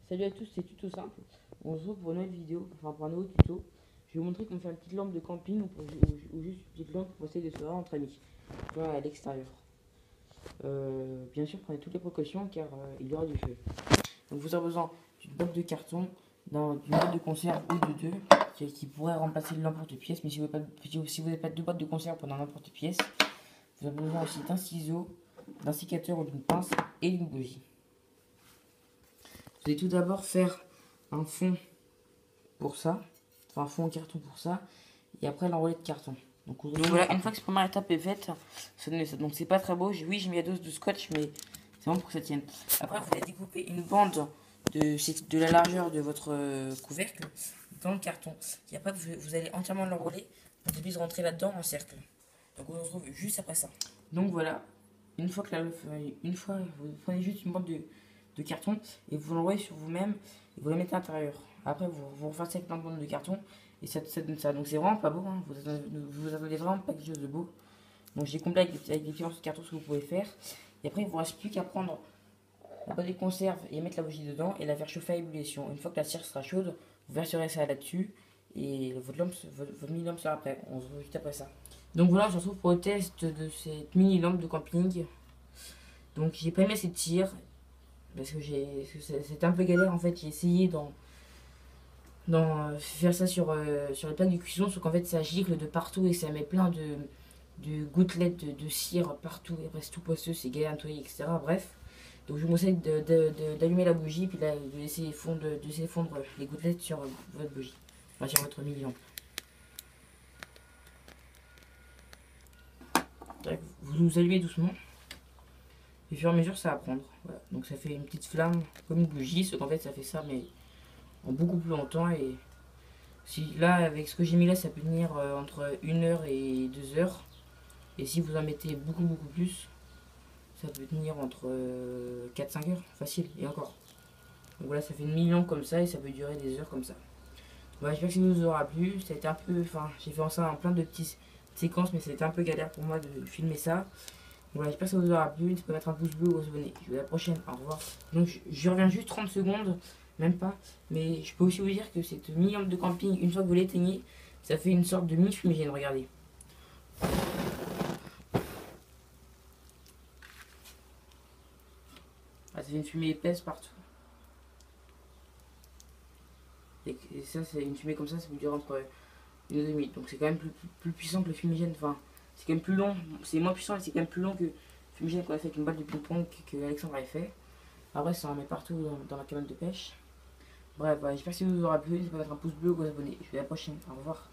Salut à tous, c'est Tuto Simple. On se retrouve pour une nouvelle vidéo, enfin pour un nouveau tuto. Je vais vous montrer comment faire une petite lampe de camping ou juste une petite lampe pour essayer de se voir entre amis. Voilà, à l'extérieur. Bien sûr, prenez toutes les précautions car il y aura du feu. Donc vous aurez besoin d'une boîte de carton, d'une boîte de conserve ou de deux qui pourrait remplacer l'emporte-pièce. Mais si vous n'avez pas deux boîtes de conserve pendant l'emporte-pièce, vous avez besoin aussi d'un ciseau, d'un sécateur ou d'une pince et d'une bougie. Vous allez tout d'abord faire un fond pour ça, enfin un fond en carton pour ça, et après l'enroler de carton. Donc voilà, une fois que cette première étape est faite, ça donne ça. Donc c'est pas très beau. Oui, j'ai mis la dose de scotch, mais c'est bon pour que ça tienne. Après, vous allez découper une bande de la largeur de votre couvercle dans le carton. Et après, vous allez entièrement l'enrouler pour qu'il puisse rentrer là-dedans en cercle. Donc on se retrouve juste après ça. Donc voilà, une fois vous prenez juste une bande de carton et vous l'envoyez sur vous-même et vous la mettez à l'intérieur. Après, vous refassez avec plein de bandes de carton et ça donne ça. Donc c'est vraiment pas beau, hein. Vous attendez vraiment pas quelque chose de beau. Donc j'ai complet avec des petits morceaux de carton ce que vous pouvez faire. Et après, il vous reste plus qu'à prendre la boîte de conserve et mettre la bougie dedans et la faire chauffer à ébullition. Une fois que la cire sera chaude, vous verserez ça là-dessus et votre mini-lampe sera prête. On se retrouve juste après ça. Donc voilà, on se retrouve pour le test de cette mini-lampe de camping. Donc j'ai pas mis assez de cire parce que c'était un peu galère en fait. J'ai essayé faire ça sur les plaques de cuisson, sauf qu'en fait ça gicle de partout et ça met plein de gouttelettes de cire partout et après c'est tout poisseux, c'est galère à nettoyer, etc. Bref, donc je vous conseille d'allumer la bougie puis de laisser fondre les gouttelettes sur votre bougie, enfin sur votre mini lampe. Vous allumez doucement et au fur et à mesure ça va prendre. Voilà. Donc ça fait une petite flamme comme une bougie, sauf qu'en fait ça fait ça mais en beaucoup plus longtemps. Et si là avec ce que j'ai mis là ça peut tenir entre 1 heure et 2 heures, et si vous en mettez beaucoup plus ça peut tenir entre 4-5 heures facile et encore. Donc voilà, ça fait une million comme ça et ça peut durer des heures comme ça. Voilà, j'espère que ça vous aura plu. Ça a été un peu, enfin j'ai fait ça en plein de petites séquences mais ça a été un peu galère pour moi de filmer ça. Voilà, j'espère que ça vous aura plu. N'hésitez pas à mettre un pouce bleu ou à vous abonner. Je vous dis à la prochaine, au revoir. Donc je reviens juste 30 secondes, même pas. Mais je peux aussi vous dire que cette mini lampe de camping, une fois que vous l'éteignez, ça fait une sorte de mini fumigène, regardez. Ah, ça fait une fumée épaisse partout. Et ça, c'est une fumée comme ça peut durer entre 1 heure et demie. Donc c'est quand même plus puissant que le fumigène. Enfin, c'est quand même plus long. C'est moins puissant, mais c'est quand même plus long que le fumigène qu'on a fait avec une balle de ping-pong que Alexandre avait fait. Après, ça en met partout dans ma cabane de pêche. Bref, voilà, j'espère que ça vous aura plu. N'hésitez pas à mettre un pouce bleu ou à vous abonner. Je vous dis à la prochaine. Au revoir.